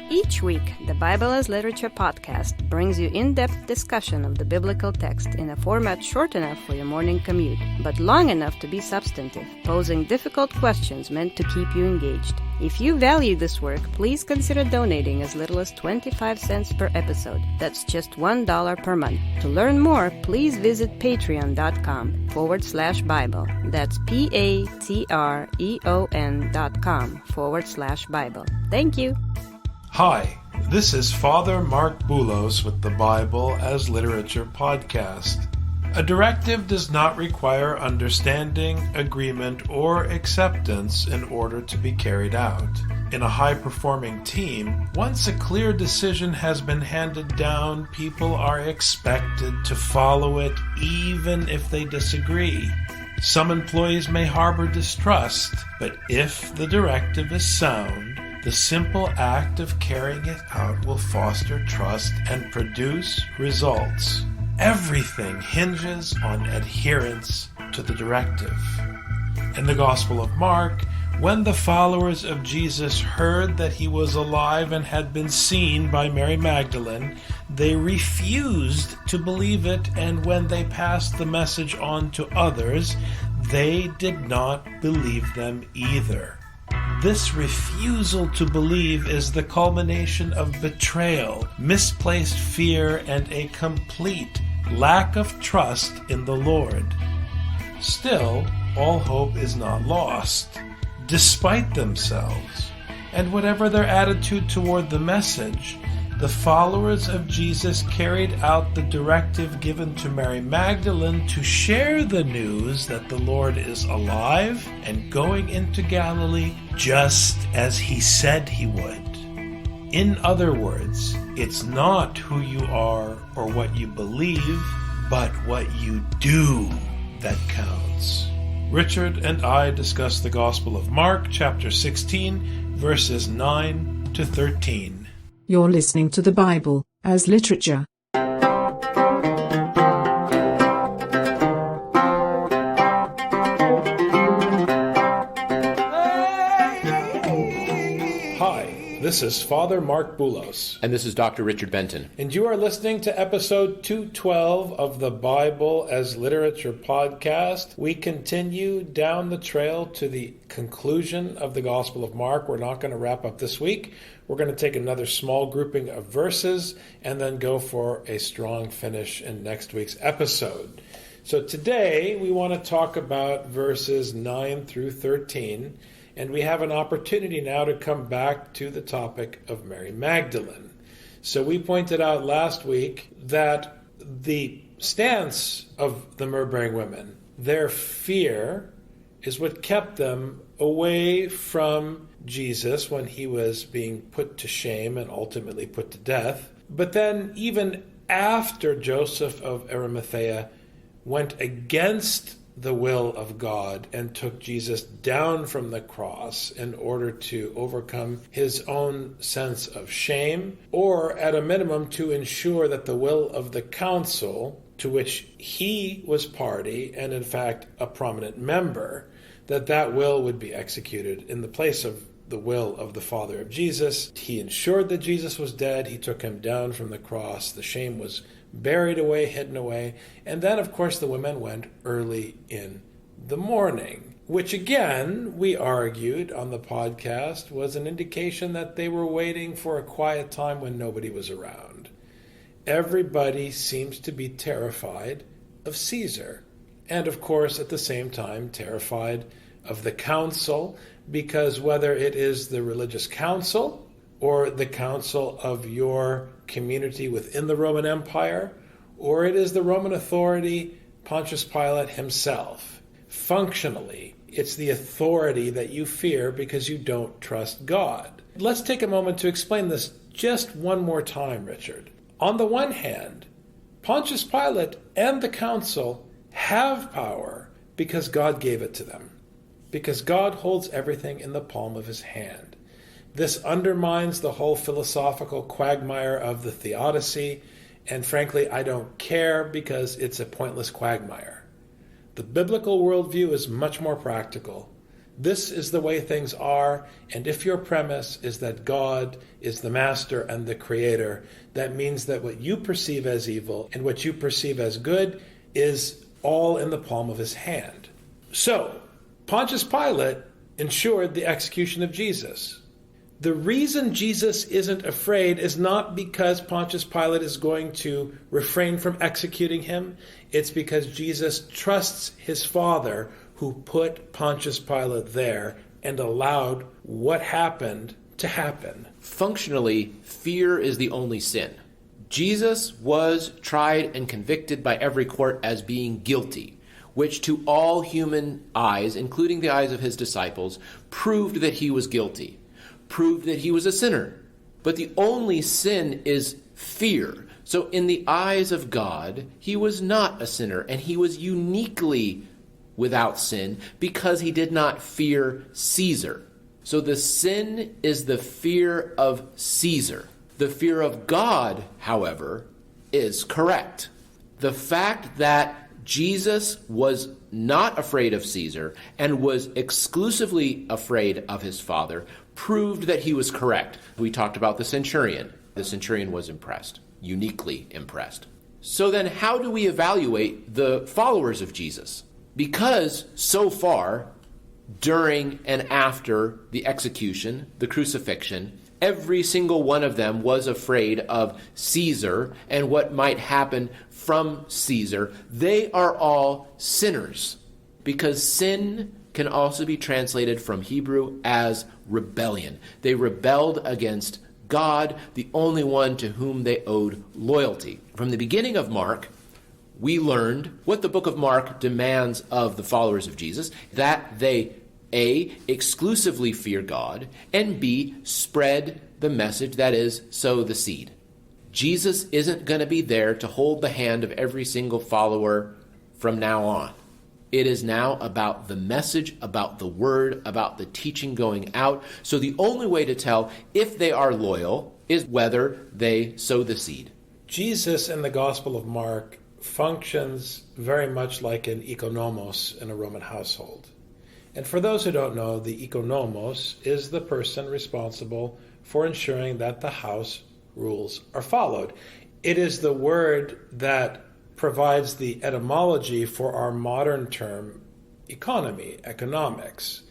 Each week, the Bible as Literature podcast brings you in-depth discussion of the biblical text in a format short enough for your morning commute, but long enough to be substantive, posing difficult questions meant to keep you engaged. If you value this work, please consider donating as little as 25 cents per episode. That's just $1 per month. To learn more, please visit patreon.com/Bible. That's patreon.com/Bible. Thank you. Hi, this is Father Mark Boulos with the Bible as Literature podcast. A directive does not require understanding, agreement, or acceptance in order to be carried out. In a high-performing team, once a clear decision has been handed down, people are expected to follow it even if they disagree. Some employees may harbor distrust, but if the directive is sound, the simple act of carrying it out will foster trust and produce results. Everything hinges on adherence to the directive. In the Gospel of Mark, when the followers of Jesus heard that he was alive and had been seen by Mary Magdalene, they refused to believe it, and when they passed the message on to others, they did not believe them either. This refusal to believe is the culmination of betrayal, misplaced fear, and a complete lack of trust in the Lord. Still, all hope is not lost, despite themselves, and whatever their attitude toward the message, the followers of Jesus carried out the directive given to Mary Magdalene to share the news that the Lord is alive and going into Galilee just as he said he would. In other words, it's not who you are or what you believe, but what you do that counts. Richard and I discuss the Gospel of Mark, chapter 16, verses 9 to 13. You're listening to the Bible as Literature. Hi, this is Father Mark Boulos. And this is Dr. Richard Benton. And you are listening to episode 212 of the Bible as Literature podcast. We continue down the trail to the conclusion of the Gospel of Mark. We're not going to wrap up this week. We're going to take another small grouping of verses and then go for a strong finish in next week's episode. So today we want to talk about verses 9 through 13, and we have an opportunity now to come back to the topic of Mary Magdalene. So we pointed out last week that the stance of the myrrh-bearing women, their fear, is what kept them away from Jesus when he was being put to shame and ultimately put to death. But then even after Joseph of Arimathea went against the will of God and took Jesus down from the cross in order to overcome his own sense of shame, or at a minimum to ensure that the will of the council, to which he was party and in fact a prominent member, that will would be executed in the place of the will of the Father of Jesus. He ensured that Jesus was dead. He took him down from the cross. The shame was buried away, hidden away. And then, of course, the women went early in the morning, which again, we argued on the podcast, was an indication that they were waiting for a quiet time when nobody was around. Everybody seems to be terrified of Caesar. And, of course, at the same time, terrified of the council, because whether it is the religious council or the council of your community within the Roman Empire, or it is the Roman authority, Pontius Pilate himself, functionally, it's the authority that you fear because you don't trust God. Let's take a moment to explain this just one more time, Richard. On the one hand, Pontius Pilate and the council have power because God gave it to them, because God holds everything in the palm of his hand. This undermines the whole philosophical quagmire of the theodicy, and frankly, I don't care because it's a pointless quagmire. The biblical worldview is much more practical. This is the way things are, and if your premise is that God is the master and the creator, that means that what you perceive as evil and what you perceive as good is all in the palm of his hand. So, Pontius Pilate ensured the execution of Jesus. The reason Jesus isn't afraid is not because Pontius Pilate is going to refrain from executing him. It's because Jesus trusts his Father, who put Pontius Pilate there and allowed what happened to happen. Functionally, fear is the only sin. Jesus was tried and convicted by every court as being guilty, which to all human eyes, including the eyes of his disciples, proved that he was guilty, proved that he was a sinner. But the only sin is fear. So in the eyes of God, he was not a sinner, and he was uniquely without sin because he did not fear Caesar. So the sin is the fear of Caesar. The fear of God, however, is correct. The fact that Jesus was not afraid of Caesar and was exclusively afraid of his Father proved that he was correct. We talked about the centurion. The centurion was impressed, uniquely impressed. So then how do we evaluate the followers of Jesus? Because so far, during and after the execution, the crucifixion, every single one of them was afraid of Caesar and what might happen from Caesar. They are all sinners, because sin can also be translated from Hebrew as rebellion. They rebelled against God, the only one to whom they owed loyalty. From the beginning of Mark, we learned what the book of Mark demands of the followers of Jesus, that they, A, exclusively fear God, and B, spread the message, that is, sow the seed. Jesus isn't going to be there to hold the hand of every single follower from now on. It is now about the message, about the word, about the teaching going out. So the only way to tell if they are loyal is whether they sow the seed. Jesus in the Gospel of Mark functions very much like an economos in a Roman household. And for those who don't know, the economos is the person responsible for ensuring that the house rules are followed. It is the word that provides the etymology for our modern term economy, economics,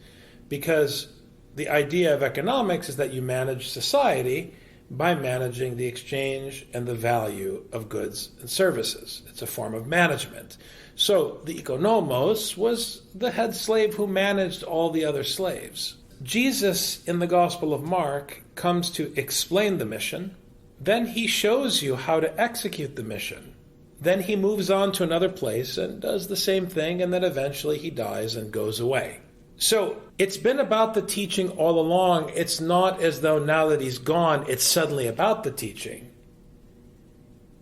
because the idea of economics is that you manage society by managing the exchange and the value of goods and services. It's a form of management. So the economos was the head slave who managed all the other slaves. Jesus in the Gospel of Mark comes to explain the mission. Then he shows you how to execute the mission. Then he moves on to another place and does the same thing, and then eventually he dies and goes away. So it's been about the teaching all along. It's not as though now that he's gone, it's suddenly about the teaching.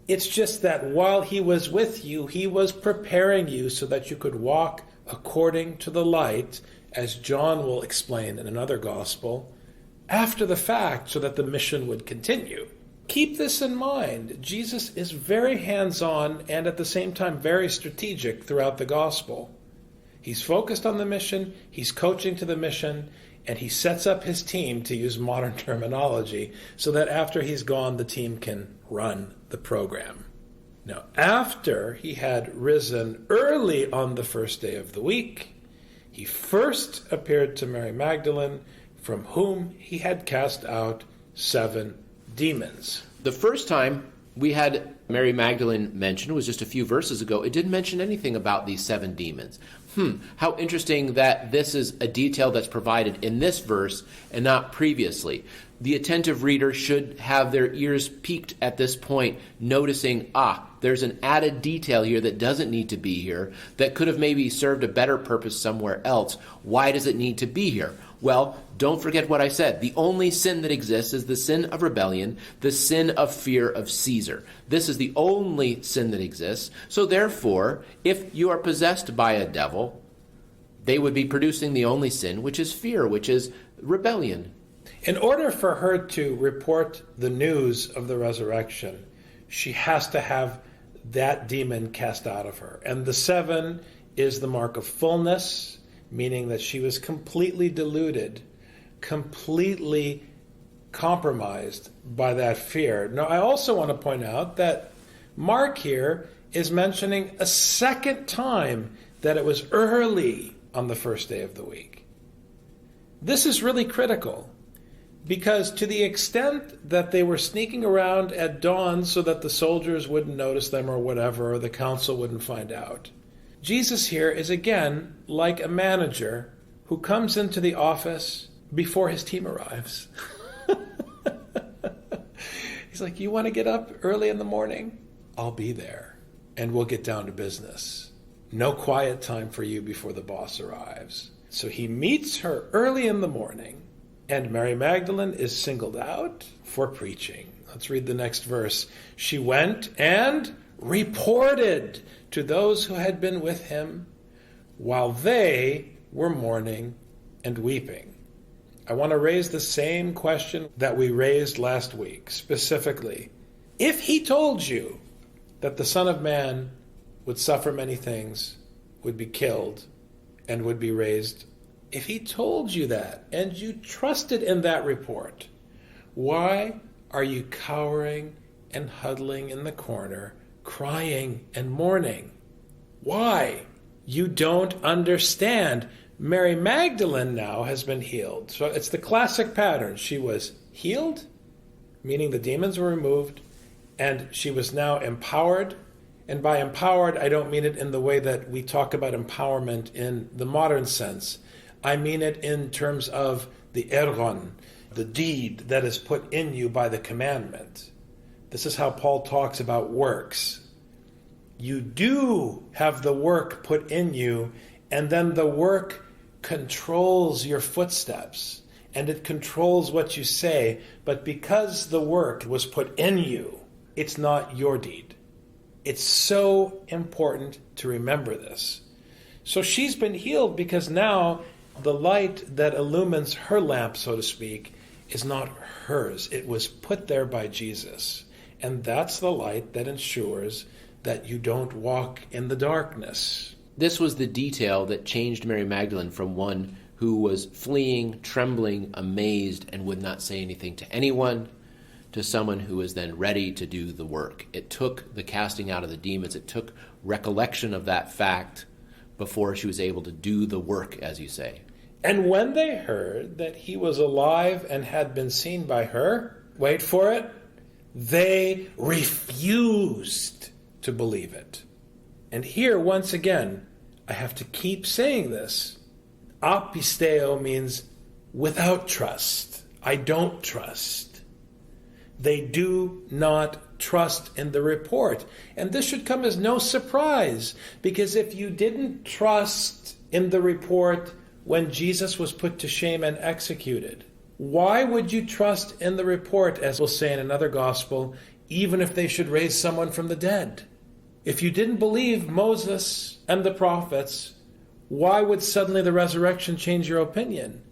It's just that while he was with you, he was preparing you so that you could walk according to the light, as John will explain in another gospel, after the fact, so that the mission would continue. Keep this in mind. Jesus is very hands-on and at the same time very strategic throughout the gospel. He's focused on the mission, he's coaching to the mission, and he sets up his team, to use modern terminology, so that after he's gone, the team can run the program. Now, after he had risen early on the first day of the week, he first appeared to Mary Magdalene, from whom he had cast out 7 demons. The first time we had Mary Magdalene mentioned was just a few verses ago. It didn't mention anything about these 7 demons. How interesting that this is a detail that's provided in this verse and not previously. The attentive reader should have their ears peaked at this point, noticing, there's an added detail here that doesn't need to be here, that could have maybe served a better purpose somewhere else. Why does it need to be here? Well, don't forget what I said. The only sin that exists is the sin of rebellion, the sin of fear of Caesar. This is the only sin that exists. So therefore, if you are possessed by a devil, they would be producing the only sin, which is fear, which is rebellion. In order for her to report the news of the resurrection, she has to have that demon cast out of her. And the 7 is the mark of fullness, meaning that she was completely deluded, completely compromised by that fear. Now, I also want to point out that Mark here is mentioning a second time that it was early on the first day of the week. This is really critical, because to the extent that they were sneaking around at dawn so that the soldiers wouldn't notice them or whatever, or the council wouldn't find out, Jesus here is again like a manager who comes into the office before his team arrives. He's like, you want to get up early in the morning? I'll be there, and we'll get down to business. No quiet time for you before the boss arrives. So he meets her early in the morning, and Mary Magdalene is singled out for preaching. Let's read the next verse. She went and reported to those who had been with him while they were mourning and weeping. I want to raise the same question that we raised last week, specifically. If he told you that the Son of Man would suffer many things, would be killed, and would be raised, if he told you that and you trusted in that report, why are you cowering and huddling in the corner, crying and mourning? Why? You don't understand. Mary Magdalene now has been healed. So it's the classic pattern. She was healed, meaning the demons were removed, and she was now empowered. And by empowered, I don't mean it in the way that we talk about empowerment in the modern sense. I mean it in terms of the ergon, the deed that is put in you by the commandment. This is how Paul talks about works. You do have the work put in you, and then the work controls your footsteps, and it controls what you say. But because the work was put in you, it's not your deed. It's so important to remember this. So she's been healed because now the light that illumines her lamp, so to speak, is not hers. It was put there by Jesus. And that's the light that ensures that you don't walk in the darkness. This was the detail that changed Mary Magdalene from one who was fleeing, trembling, amazed, and would not say anything to anyone, to someone who was then ready to do the work. It took the casting out of the demons. It took recollection of that fact before she was able to do the work, as you say. And when they heard that he was alive and had been seen by her, wait for it, they refused to believe it. And here, once again, I have to keep saying this. Apisteo means without trust. I don't trust. They do not trust in the report. And this should come as no surprise, because if you didn't trust in the report when Jesus was put to shame and executed, why would you trust in the report, as we'll say in another gospel, even if they should raise someone from the dead? If you didn't believe Moses and the prophets, why would suddenly the resurrection change your opinion?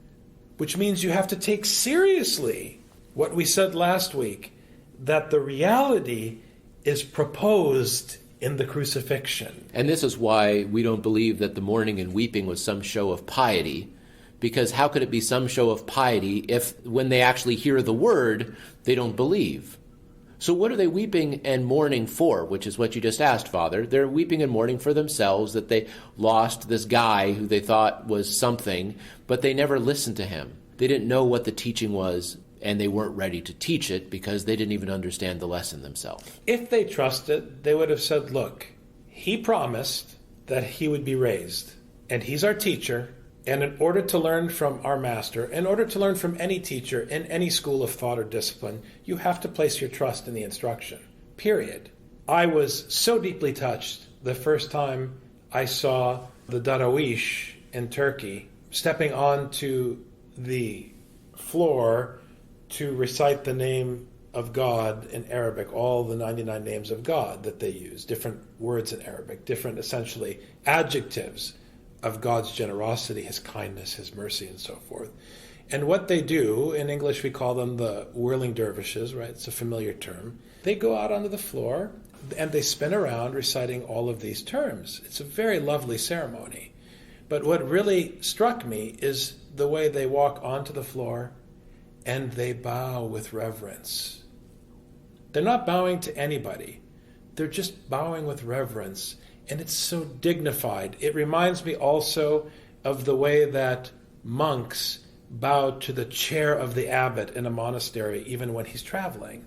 Which means you have to take seriously what we said last week, that the reality is proposed in the crucifixion. And this is why we don't believe that the mourning and weeping was some show of piety, because how could it be some show of piety if when they actually hear the word, they don't believe? So what are they weeping and mourning for, which is what you just asked, Father? They're weeping and mourning for themselves, that they lost this guy who they thought was something, but they never listened to him. They didn't know what the teaching was, and they weren't ready to teach it because they didn't even understand the lesson themselves. If they trusted, they would have said, look, he promised that he would be raised, and he's our teacher, and in order to learn from our master, in order to learn from any teacher in any school of thought or discipline, you have to place your trust in the instruction, period. I was so deeply touched the first time I saw the Darawish in Turkey stepping onto the floor to recite the name of God in Arabic, all the 99 names of God that they use, different words in Arabic, different essentially adjectives of God's generosity, his kindness, his mercy, and so forth. And what they do, in English we call them the whirling dervishes, right? It's a familiar term. They go out onto the floor and they spin around reciting all of these terms. It's a very lovely ceremony. But what really struck me is the way they walk onto the floor and they bow with reverence. They're not bowing to anybody. They're just bowing with reverence. And it's so dignified. It reminds me also of the way that monks bow to the chair of the abbot in a monastery, even when he's traveling,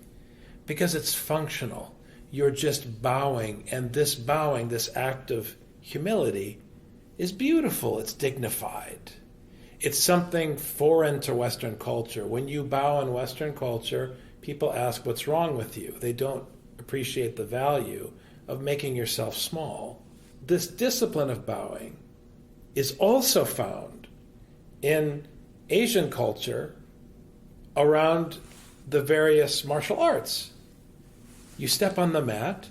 because it's functional. You're just bowing, and this bowing, this act of humility, is beautiful. It's dignified. It's something foreign to Western culture. When you bow in Western culture, people ask, what's wrong with you? They don't appreciate the value of making yourself small. This discipline of bowing is also found in Asian culture around the various martial arts. You step on the mat,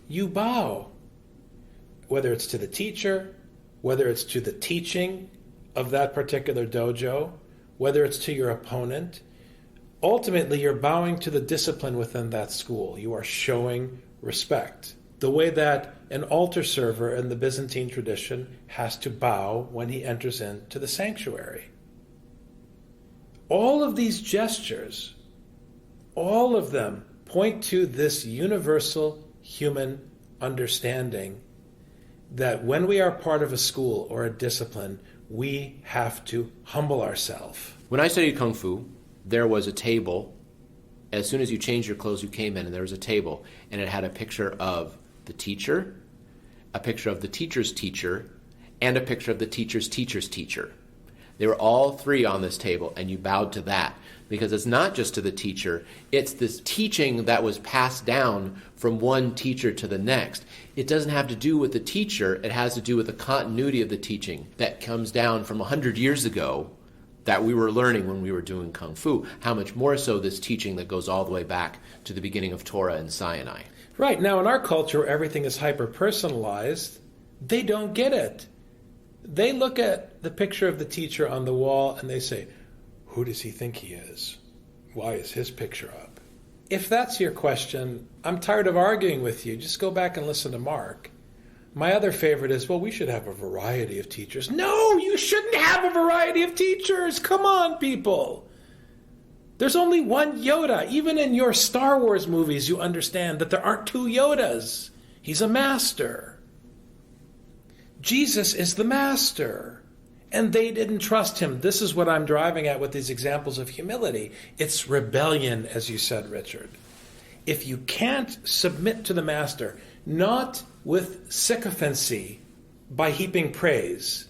you bow, whether it's to the teacher, whether it's to the teaching of that particular dojo, whether it's to your opponent. Ultimately, you're bowing to the discipline within that school. You are showing respect. The way that an altar server in the Byzantine tradition has to bow when he enters into the sanctuary. All of these gestures, all of them point to this universal human understanding that when we are part of a school or a discipline, we have to humble ourselves. When I studied Kung Fu, there was a table. As soon as you changed your clothes, you came in, and there was a table, and it had a picture of the teacher, a picture of the teacher's teacher, and a picture of the teacher's teacher's teacher. They were all three on this table, and you bowed to that, because it's not just to the teacher, it's this teaching that was passed down from one teacher to the next. It doesn't have to do with the teacher, it has to do with the continuity of the teaching that comes down from 100 years ago that we were learning when we were doing Kung Fu. How much more so this teaching that goes all the way back to the beginning of Torah and Sinai. Right. Now, in our culture, where everything is hyper-personalized, they don't get it. They look at the picture of the teacher on the wall and they say, who does he think he is? Why is his picture up? If that's your question, I'm tired of arguing with you. Just go back and listen to Mark. My other favorite is, well, we should have a variety of teachers. No, you shouldn't have a variety of teachers. Come on, people. There's only one Yoda. Even in your Star Wars movies, you understand that there aren't two Yodas. He's a master. Jesus is the master. And they didn't trust him. This is what I'm driving at with these examples of humility. It's rebellion, as you said, Richard. If you can't submit to the master, not with sycophancy by heaping praise,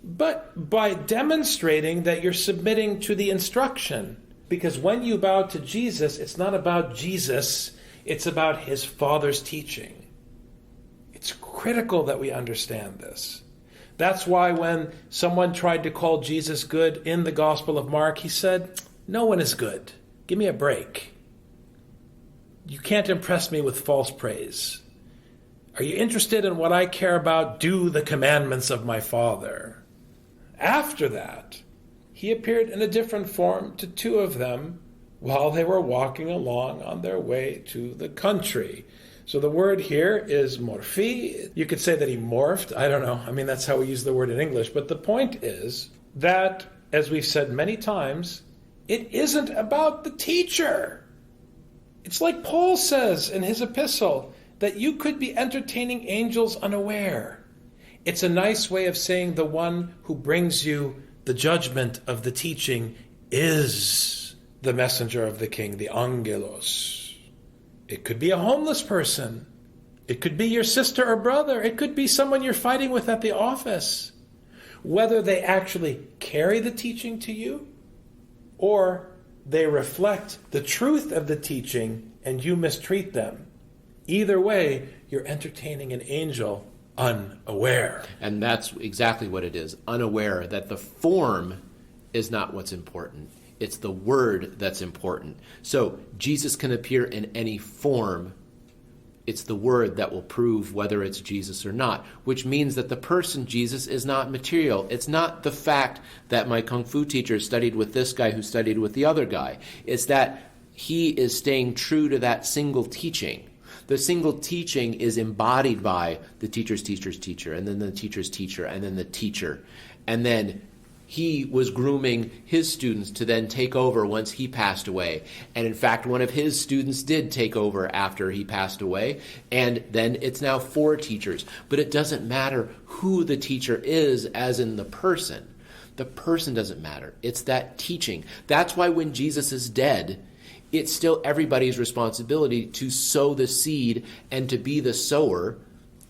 but by demonstrating that you're submitting to the instruction. Because when you bow to Jesus, it's not about Jesus, it's about his Father's teaching. It's critical that we understand this. That's why when someone tried to call Jesus good in the Gospel of Mark, he said, no one is good. Give me a break. You can't impress me with false praise. Are you interested in what I care about? Do the commandments of my Father. After that, he appeared in a different form to two of them while they were walking along on their way to the country. So the word here is morphi. You could say that he morphed. I don't know. I mean, that's how we use the word in English. But the point is that, as we've said many times, it isn't about the teacher. It's like Paul says in his epistle, that you could be entertaining angels unaware. It's a nice way of saying the one who brings you the judgment of the teaching is the messenger of the king, the angelos. It could be a homeless person. It could be your sister or brother. It could be someone you're fighting with at the office. Whether they actually carry the teaching to you or they reflect the truth of the teaching and you mistreat them. Either way, you're entertaining an angel unaware. And that's exactly what it is, unaware that the form is not what's important. It's the word that's important. So Jesus can appear in any form. It's the word that will prove whether it's Jesus or not, which means that the person Jesus is not material. It's not the fact that my Kung Fu teacher studied with this guy who studied with the other guy. It's that he is staying true to that single teaching. The single teaching is embodied by the teacher's teacher's teacher, and then the teacher's teacher, and then the teacher. And then he was grooming his students to then take over once he passed away. And in fact, one of his students did take over after he passed away. And then it's now 4 teachers. But it doesn't matter who the teacher is, as in the person. The person doesn't matter. It's that teaching. That's why when Jesus is dead, it's still everybody's responsibility to sow the seed and to be the sower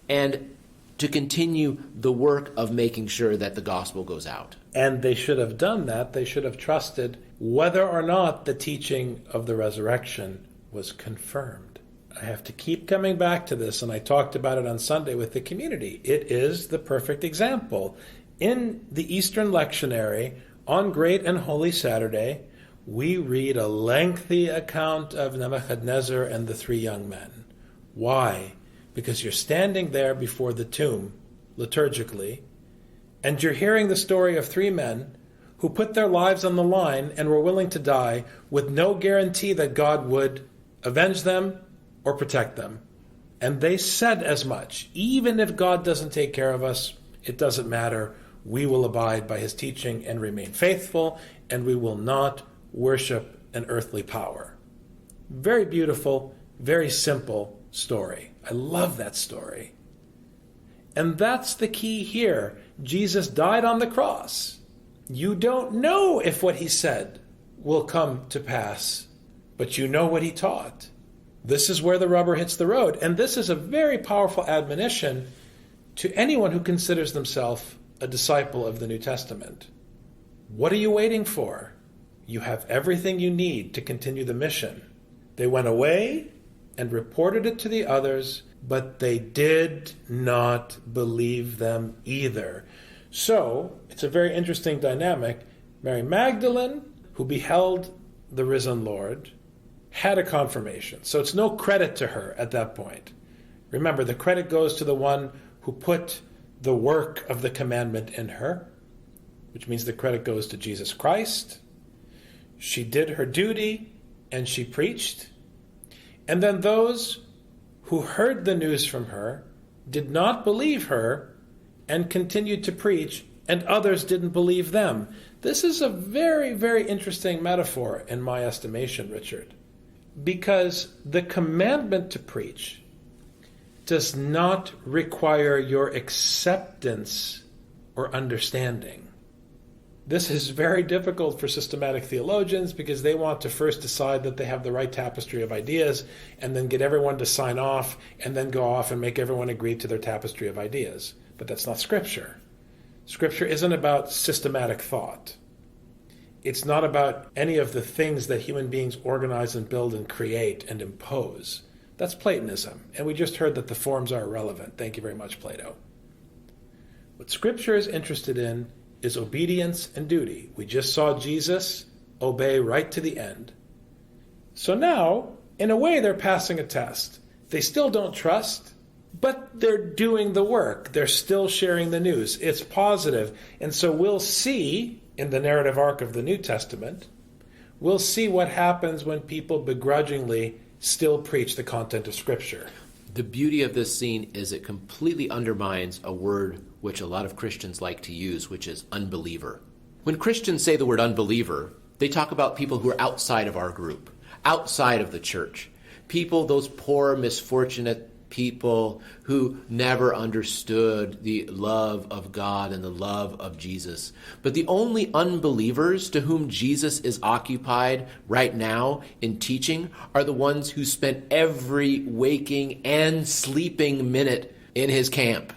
and to continue the work of making sure that the gospel goes out. And they should have done that. They should have trusted whether or not the teaching of the resurrection was confirmed. I have to keep coming back to this, and I talked about it on Sunday with the community. It is the perfect example. In the Eastern lectionary, on Great and Holy Saturday, we read a lengthy account of Nebuchadnezzar and the 3 young men. Why? Because you're standing there before the tomb, liturgically, and you're hearing the story of 3 men who put their lives on the line and were willing to die with no guarantee that God would avenge them or protect them. And they said as much. Even if God doesn't take care of us, it doesn't matter. We will abide by his teaching and remain faithful, and we will not worship an earthly power. Very beautiful, very simple story. I love that story. And that's the key here. Jesus died on the cross. You don't know if what he said will come to pass, but you know what he taught. This is where the rubber hits the road. And this is a very powerful admonition to anyone who considers themselves a disciple of the New Testament. What are you waiting for? You have everything you need to continue the mission. They went away and reported it to the others, but they did not believe them either. So, it's a very interesting dynamic. Mary Magdalene, who beheld the risen Lord, had a confirmation. So it's no credit to her at that point. Remember, the credit goes to the one who put the work of the commandment in her, which means the credit goes to Jesus Christ. She did her duty and she preached. And then those who heard the news from her did not believe her and continued to preach, and others didn't believe them. This is a very, very interesting metaphor in my estimation, Richard, because the commandment to preach does not require your acceptance or understanding. This is very difficult for systematic theologians because they want to first decide that they have the right tapestry of ideas and then get everyone to sign off and then go off and make everyone agree to their tapestry of ideas. But that's not Scripture. Scripture isn't about systematic thought. It's not about any of the things that human beings organize and build and create and impose. That's Platonism. And we just heard that the forms are irrelevant. Thank you very much, Plato. What Scripture is interested in is obedience and duty. We just saw Jesus obey right to the end. So now, in a way, they're passing a test. They still don't trust, but they're doing the work. They're still sharing the news. It's positive. And so we'll see in the narrative arc of the New Testament, we'll see what happens when people begrudgingly still preach the content of Scripture. The beauty of this scene is it completely undermines a word which a lot of Christians like to use, which is unbeliever. When Christians say the word unbeliever, they talk about people who are outside of our group, outside of the church. People, those poor, misfortunate people who never understood the love of God and the love of Jesus. But the only unbelievers to whom Jesus is occupied right now in teaching are the ones who spent every waking and sleeping minute in his camp,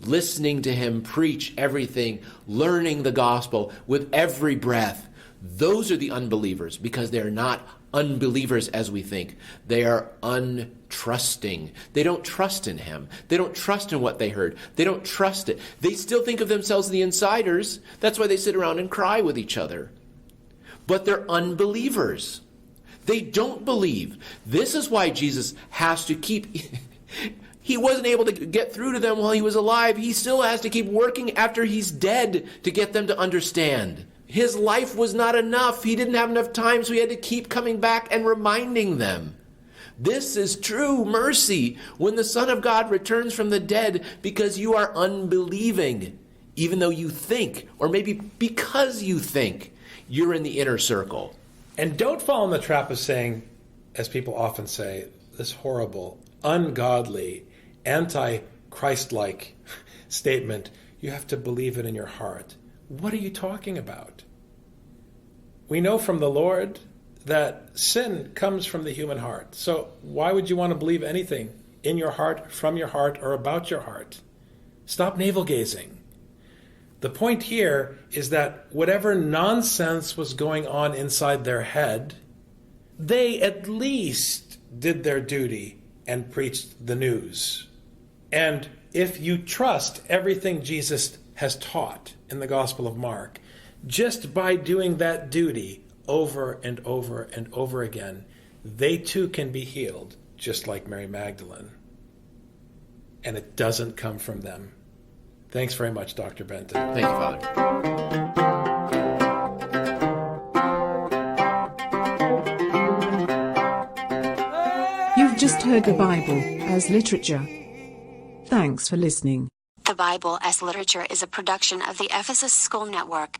listening to him preach everything, learning the gospel with every breath. Those are the unbelievers because they're not unbelievers as we think. They are untrusting. They don't trust in him. They don't trust in what they heard. They don't trust it. They still think of themselves as the insiders. That's why they sit around and cry with each other. But they're unbelievers. They don't believe. This is why Jesus has to keep... He wasn't able to get through to them while he was alive. He still has to keep working after he's dead to get them to understand. His life was not enough. He didn't have enough time, so he had to keep coming back and reminding them. This is true mercy when the Son of God returns from the dead because you are unbelieving, even though you think, or maybe because you think, you're in the inner circle. And don't fall in the trap of saying, as people often say, this horrible, ungodly, anti-Christ-like statement, you have to believe it in your heart. What are you talking about? We know from the Lord that sin comes from the human heart. So why would you want to believe anything in your heart, from your heart, or about your heart? Stop navel-gazing. The point here is that whatever nonsense was going on inside their head, they at least did their duty and preached the news. And if you trust everything Jesus has taught in the Gospel of Mark, just by doing that duty over and over and over again, they too can be healed, just like Mary Magdalene. And it doesn't come from them. Thanks very much, Dr. Benton. Thank you, Father. You've just heard the Bible as literature. Thanks for listening. The Bible as Literature is a production of the Ephesus School Network.